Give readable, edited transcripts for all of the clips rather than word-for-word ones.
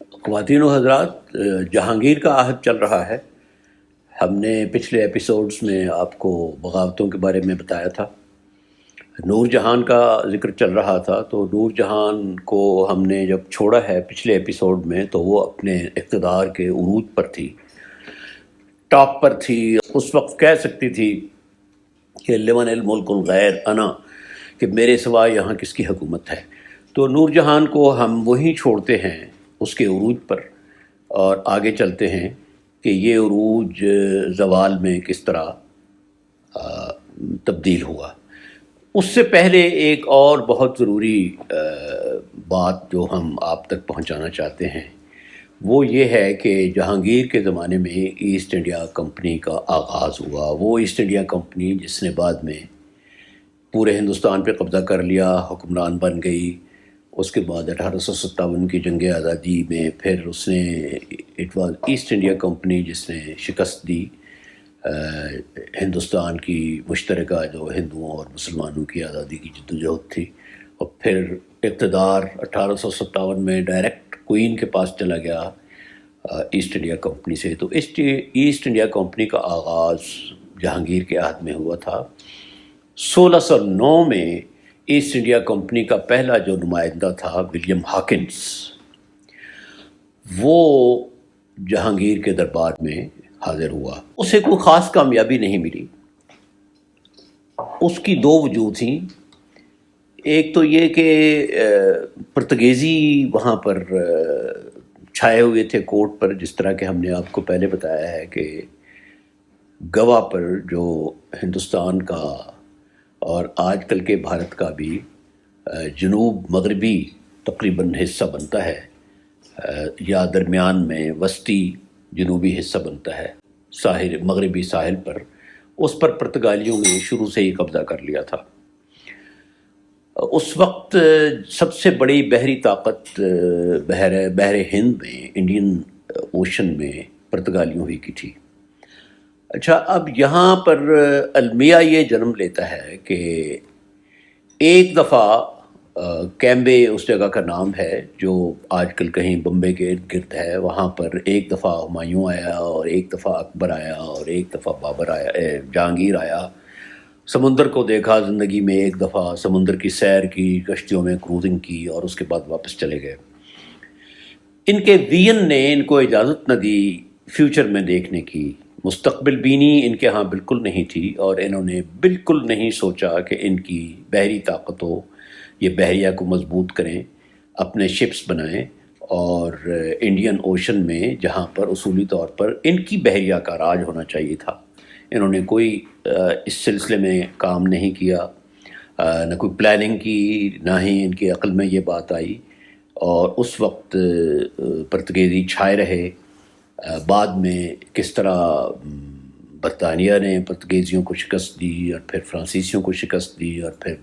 خواتین و حضرات، جہانگیر کا عہد چل رہا ہے۔ ہم نے پچھلے ایپیسوڈز میں آپ کو بغاوتوں کے بارے میں بتایا تھا، نور جہان کا ذکر چل رہا تھا۔ تو نور جہان کو ہم نے جب چھوڑا ہے پچھلے ایپیسوڈ میں، تو وہ اپنے اقتدار کے عروج پر تھی، ٹاپ پر تھی۔ اس وقت کہہ سکتی تھی کہ لمن الملک الغیر انا، کہ میرے سوا یہاں کس کی حکومت ہے۔ تو نور جہان کو ہم وہیں چھوڑتے ہیں اس کے عروج پر، اور آگے چلتے ہیں کہ یہ عروج زوال میں کس طرح تبدیل ہوا۔ اس سے پہلے ایک اور بہت ضروری بات جو ہم آپ تک پہنچانا چاہتے ہیں، وہ یہ ہے کہ جہانگیر کے زمانے میں ایسٹ انڈیا کمپنی کا آغاز ہوا۔ وہ ایسٹ انڈیا کمپنی جس نے بعد میں پورے ہندوستان پہ قبضہ کر لیا، حکمران بن گئی۔ اس کے بعد 1857 کی جنگ آزادی میں پھر اس نے it was East India company جس نے شکست دی ہندوستان کی مشترکہ جو ہندوؤں اور مسلمانوں کی آزادی کی جدوجہد تھی۔ اور پھر اقتدار 1857 میں ڈائریکٹ کوئین کے پاس چلا گیا ایسٹ انڈیا کمپنی سے۔ تو ایسٹ انڈیا کمپنی کا آغاز جہانگیر کے عہد میں ہوا تھا۔ 1609 میں ایسٹ انڈیا کمپنی کا پہلا جو نمائندہ تھا ولیم ہاکنس، وہ جہانگیر کے دربار میں حاضر ہوا۔ اسے کوئی خاص کامیابی نہیں ملی۔ اس کی دو وجوہ تھیں۔ ایک تو یہ کہ پرتگیزی وہاں پر چھائے ہوئے تھے کورٹ پر، جس طرح کہ ہم نے آپ کو پہلے بتایا ہے کہ گوا پر جو ہندوستان کا اور آج کل کے بھارت کا بھی جنوب مغربی تقریباً حصہ بنتا ہے، یا درمیان میں وسطی جنوبی حصہ بنتا ہے ساحل مغربی ساحل پر، اس پر پرتگالیوں نے شروع سے ہی قبضہ کر لیا تھا۔ اس وقت سب سے بڑی بحری طاقت بحر ہند میں، انڈین اوشن میں پرتگالیوں ہی کی تھی۔ اچھا، اب یہاں پر المیہ یہ جنم لیتا ہے کہ ایک دفعہ کیمبے اس جگہ کا نام ہے جو آج کل کہیں بمبے کے ارد گرد ہے، وہاں پر ایک دفعہ ہمایوں آیا، اور ایک دفعہ اکبر آیا، اور ایک دفعہ بابر آیا، جہانگیر آیا۔ سمندر کو دیکھا زندگی میں، ایک دفعہ سمندر کی سیر کی، کشتیوں میں کروزنگ کی، اور اس کے بعد واپس چلے گئے۔ ان کے وین نے ان کو اجازت نہ دی فیوچر میں دیکھنے کی، مستقبل بینی ان کے ہاں بالکل نہیں تھی، اور انہوں نے بالکل نہیں سوچا کہ ان کی بحری طاقتوں یہ بحریہ کو مضبوط کریں، اپنے شپس بنائیں، اور انڈین اوشن میں جہاں پر اصولی طور پر ان کی بحریہ کا راج ہونا چاہیے تھا، انہوں نے کوئی اس سلسلے میں کام نہیں کیا، نہ کوئی پلاننگ کی، نہ ہی ان کی عقل میں یہ بات آئی۔ اور اس وقت پرتگیزی چھائے رہے۔ بعد میں کس طرح برطانیہ نے پرتگیزیوں کو شکست دی، اور پھر فرانسیسیوں کو شکست دی، اور پھر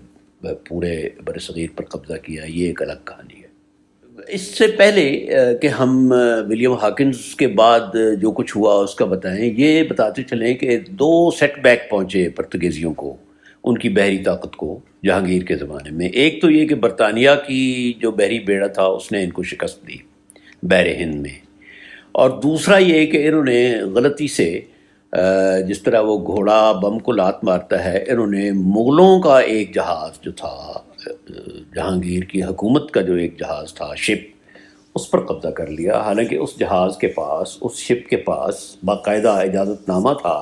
پورے برصغیر پر قبضہ کیا، یہ ایک الگ کہانی ہے۔ اس سے پہلے کہ ہم ولیم ہاکنز کے بعد جو کچھ ہوا اس کا بتائیں، یہ بتاتے چلیں کہ دو سیٹ بیک پہنچے پرتگیزیوں کو، ان کی بحری طاقت کو جہانگیر کے زمانے میں۔ ایک تو یہ کہ برطانیہ کی جو بحری بیڑا تھا اس نے ان کو شکست دی بحر ہند میں، اور دوسرا یہ کہ انہوں نے غلطی سے جس طرح وہ گھوڑا بم کو لات مارتا ہے، انہوں نے مغلوں کا ایک جہاز جو تھا، جہانگیر کی حکومت کا جو ایک جہاز تھا، شپ، اس پر قبضہ کر لیا۔ حالانکہ اس جہاز کے پاس، اس شپ کے پاس باقاعدہ اجازت نامہ تھا،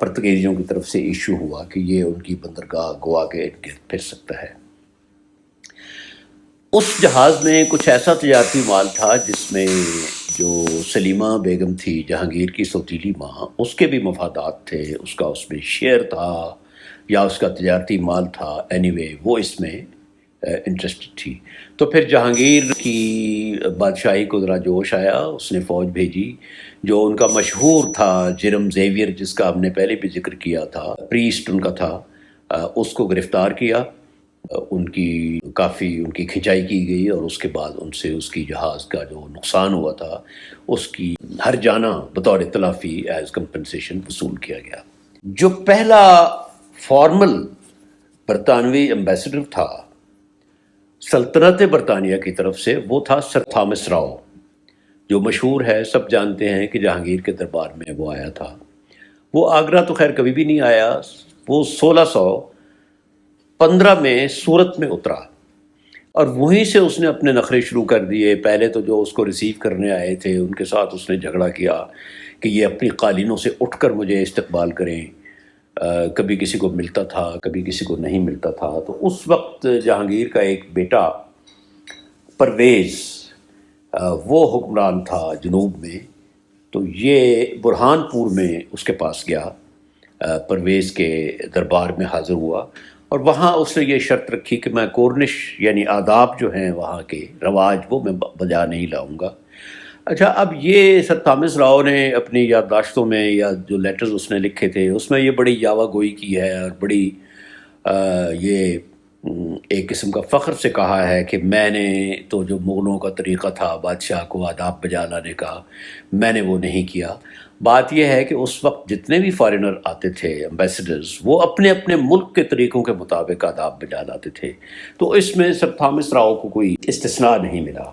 پرتگیزیوں کی طرف سے ایشو ہوا کہ یہ ان کی بندرگاہ گوا کے ارد گرد پھر سکتا ہے۔ اس جہاز میں کچھ ایسا تجارتی مال تھا جس میں جو سلیمہ بیگم تھی جہانگیر کی سوتیلی ماں، اس کے بھی مفادات تھے، اس کا اس میں شیئر تھا یا اس کا تجارتی مال تھا، اینی وے وہ اس میں انٹرسٹڈ تھی۔ تو پھر جہانگیر کی بادشاہی کو ذرا جوش آیا، اس نے فوج بھیجی، جو ان کا مشہور تھا جرم زیویئر، جس کا ہم نے پہلے بھی ذکر کیا تھا، پریسٹ ان کا تھا، اس کو گرفتار کیا، ان کی کافی ان کی کھنچائی کی گئی، اور اس کے بعد ان سے اس کی جہاز کا جو نقصان ہوا تھا اس کی ہر جانہ بطور تلافی ایز کمپنسیشن وصول کیا گیا۔ جو پہلا فارمل برطانوی امبیسڈر تھا سلطنت برطانیہ کی طرف سے وہ تھا سر تھامس راؤ، جو مشہور ہے، سب جانتے ہیں کہ جہانگیر کے دربار میں وہ آیا تھا۔ وہ آگرہ تو خیر کبھی بھی نہیں آیا، وہ 1615 میں سورت میں اترا اور وہیں سے اس نے اپنے نخرے شروع کر دیے۔ پہلے تو جو اس کو ریسیو کرنے آئے تھے ان کے ساتھ اس نے جھگڑا کیا کہ یہ اپنی قالینوں سے اٹھ کر مجھے استقبال کریں۔ کبھی کسی کو ملتا تھا، کبھی کسی کو نہیں ملتا تھا۔ تو اس وقت جہانگیر کا ایک بیٹا پرویز وہ حکمران تھا جنوب میں، تو یہ برہان پور میں اس کے پاس گیا، پرویز کے دربار میں حاضر ہوا اور وہاں اس نے یہ شرط رکھی کہ میں کورنش یعنی آداب جو ہیں وہاں کے رواج وہ میں بجا نہیں لاؤں گا۔ اچھا، اب یہ سر تھامس راؤ نے اپنی یادداشتوں میں یا جو لیٹرز اس نے لکھے تھے اس میں یہ بڑی یاوہ گوئی کی ہے اور بڑی یہ ایک قسم کا فخر سے کہا ہے کہ میں نے تو جو مغلوں کا طریقہ تھا بادشاہ کو آداب بجا لانے کا، میں نے وہ نہیں کیا۔ بات یہ ہے کہ اس وقت جتنے بھی فارینر آتے تھے امبیسڈرز، وہ اپنے اپنے ملک کے طریقوں کے مطابق آداب بجا لاتے تھے، تو اس میں سر تھامس راؤ کو کوئی استثناء نہیں ملا۔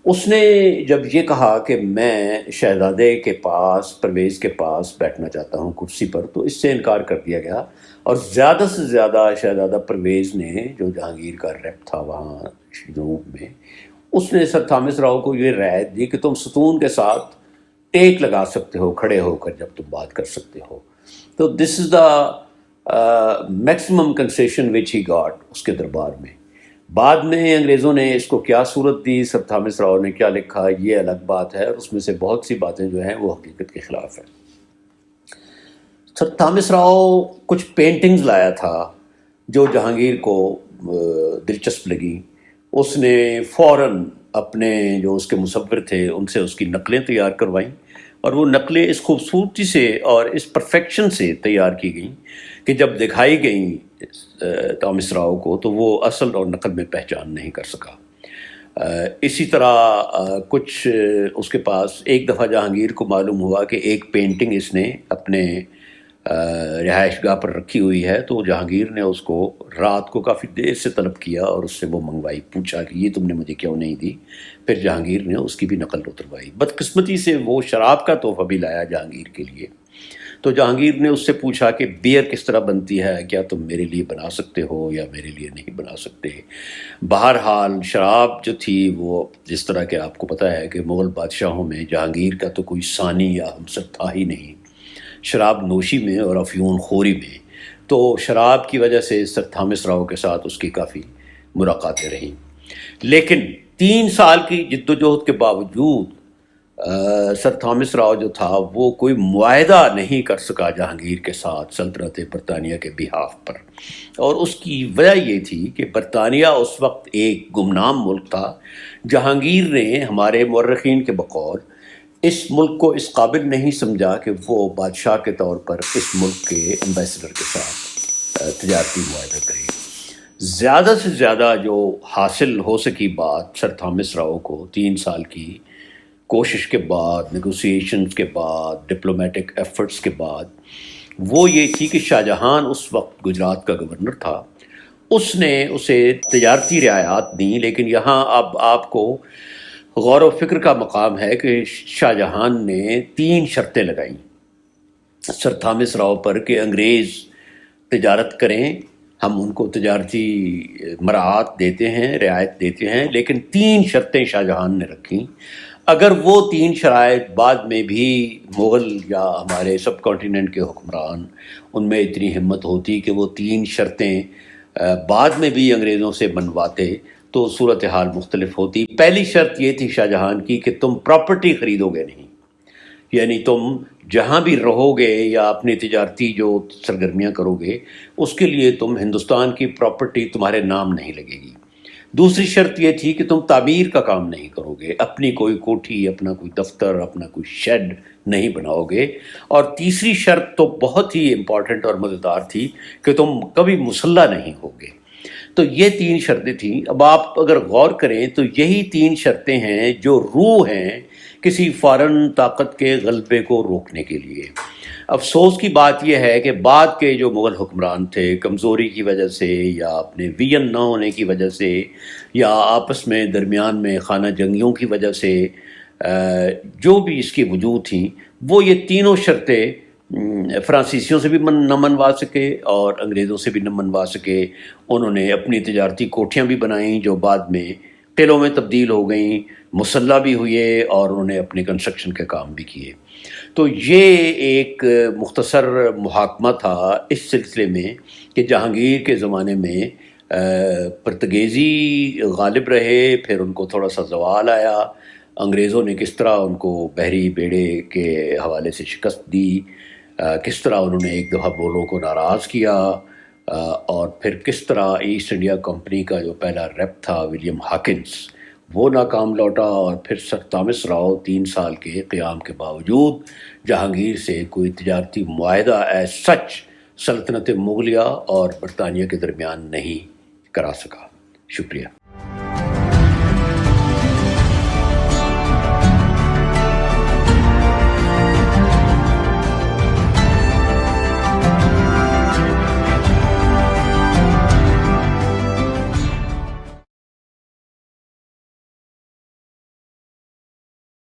اس نے جب یہ کہا کہ میں شہزادے کے پاس، پرویز کے پاس بیٹھنا چاہتا ہوں کرسی پر، تو اس سے انکار کر دیا گیا اور زیادہ سے زیادہ شہزادہ پرویز نے، جو جہانگیر کا ریپ تھا وہاں جنوب میں، اس نے سر تھامس راؤ کو یہ رعایت دی کہ تم ستون کے ساتھ ٹیک لگا سکتے ہو کھڑے ہو کر جب تم بات کر سکتے ہو۔ تو this is the maximum concession which he got اس کے دربار میں۔ بعد میں انگریزوں نے اس کو کیا صورت دی، سر تھامس راؤ نے کیا لکھا، یہ الگ بات ہے، اور اس میں سے بہت سی باتیں جو ہیں وہ حقیقت کے خلاف ہیں۔ سر تھامس راؤ کچھ پینٹنگز لایا تھا جو جہانگیر کو دلچسپ لگی۔ اس نے فوراً اپنے جو اس کے مصور تھے ان سے اس کی نقلیں تیار کروائیں، اور وہ نقلیں اس خوبصورتی سے اور اس پرفیکشن سے تیار کی گئیں کہ جب دکھائی گئیں تھامس راؤ کو تو وہ اصل اور نقل میں پہچان نہیں کر سکا۔ اسی طرح کچھ اس کے پاس ایک دفعہ جہانگیر کو معلوم ہوا کہ ایک پینٹنگ اس نے اپنے رہائش گاہ پر رکھی ہوئی ہے، تو جہانگیر نے اس کو رات کو کافی دیر سے طلب کیا اور اس سے وہ منگوائی، پوچھا کہ یہ تم نے مجھے کیوں نہیں دی؟ پھر جہانگیر نے اس کی بھی نقل اتروائی۔ بدقسمتی سے وہ شراب کا تحفہ بھی لایا جہانگیر کے لیے، تو جہانگیر نے اس سے پوچھا کہ بیئر کس طرح بنتی ہے، کیا تم میرے لیے بنا سکتے ہو یا میرے لیے نہیں بنا سکتے؟ بہرحال شراب جو تھی وہ جس طرح کہ آپ کو پتہ ہے کہ مغل بادشاہوں میں جہانگیر کا تو کوئی ثانی یا ہمسر تھا ہی نہیں شراب نوشی میں اور افیون خوری میں، تو شراب کی وجہ سے سر تھامس راؤ کے ساتھ اس کی کافی ملاقاتیں رہیں۔ لیکن 3 سال کی جد و جہد کے باوجود سر تھامس راؤ جو تھا وہ کوئی معاہدہ نہیں کر سکا جہانگیر کے ساتھ سلطنت برطانیہ کے بہاف پر، اور اس کی وجہ یہ تھی کہ برطانیہ اس وقت ایک گمنام ملک تھا۔ جہانگیر نے ہمارے مورخین کے بقول اس ملک کو اس قابل نہیں سمجھا کہ وہ بادشاہ کے طور پر اس ملک کے امبیسڈر کے ساتھ تجارتی معاہدہ کرے۔ زیادہ سے زیادہ جو حاصل ہو سکی بات سر تھامس راؤ کو 3 سال کی کوشش کے بعد، نیگوسیشنز کے بعد، ڈپلومیٹک ایفرٹس کے بعد، وہ یہ تھی کہ شاہ جہان اس وقت گجرات کا گورنر تھا، اس نے اسے تجارتی رعایات دیں، لیکن یہاں اب آپ کو غور و فکر کا مقام ہے کہ شاہ جہان نے 3 شرطیں لگائیں سر تھامس راؤ پر کہ انگریز تجارت کریں، ہم ان کو تجارتی مراعات دیتے ہیں، رعایت دیتے ہیں، لیکن 3 شرطیں شاہ جہان نے رکھیں۔ اگر وہ 3 شرائط بعد میں بھی مغل یا ہمارے سب کانٹیننٹ کے حکمران ان میں اتنی ہمت ہوتی کہ وہ 3 شرطیں بعد میں بھی انگریزوں سے منواتے تو صورتحال مختلف ہوتی۔ پہلی شرط یہ تھی شاہ جہان کی کہ تم پراپرٹی خریدو گے نہیں، یعنی تم جہاں بھی رہو گے یا اپنی تجارتی جو سرگرمیاں کرو گے اس کے لیے تم ہندوستان کی پراپرٹی تمہارے نام نہیں لگے گی۔ دوسری شرط یہ تھی کہ تم تعمیر کا کام نہیں کرو گے، اپنی کوئی کوٹھی، اپنا کوئی دفتر، اپنا کوئی شیڈ نہیں بناؤ گے۔ اور تیسری شرط تو بہت ہی امپورٹنٹ اور مزیدار تھی کہ تم کبھی مسلح نہیں ہوگے۔ تو یہ 3 شرطیں تھیں۔ اب آپ اگر غور کریں تو یہی 3 شرطیں ہیں جو روح ہیں کسی فارن طاقت کے غلبے کو روکنے کے لیے۔ افسوس کی بات یہ ہے کہ بعد کے جو مغل حکمران تھے کمزوری کی وجہ سے یا اپنے ویژن نہ ہونے کی وجہ سے یا آپس میں درمیان میں خانہ جنگیوں کی وجہ سے جو بھی اس کی وجود تھیں وہ یہ تینوں شرطیں فرانسیسیوں سے بھی نہ منوا سکے اور انگریزوں سے بھی نہ منوا سکے. انہوں نے اپنی تجارتی کوٹھیاں بھی بنائیں جو بعد میں قلعوں میں تبدیل ہو گئیں، مسلح بھی ہوئے اور انہوں نے اپنے کنسٹرکشن کے کام بھی کیے. تو یہ ایک مختصر محاکمہ تھا اس سلسلے میں کہ جہانگیر کے زمانے میں پرتگیزی غالب رہے، پھر ان کو تھوڑا سا زوال آیا، انگریزوں نے کس طرح ان کو بحری بیڑے کے حوالے سے شکست دی، کس طرح انہوں نے ایک دفعہ بولوں کو ناراض کیا، اور پھر کس طرح ایسٹ انڈیا کمپنی کا جو پہلا ریپ تھا ولیم ہاکنس وہ ناکام لوٹا، اور پھر سر تامس راؤ 3 سال کے قیام کے باوجود جہانگیر سے کوئی تجارتی معاہدہ ایز سچ سلطنت مغلیہ اور برطانیہ کے درمیان نہیں کرا سکا. شکریہ.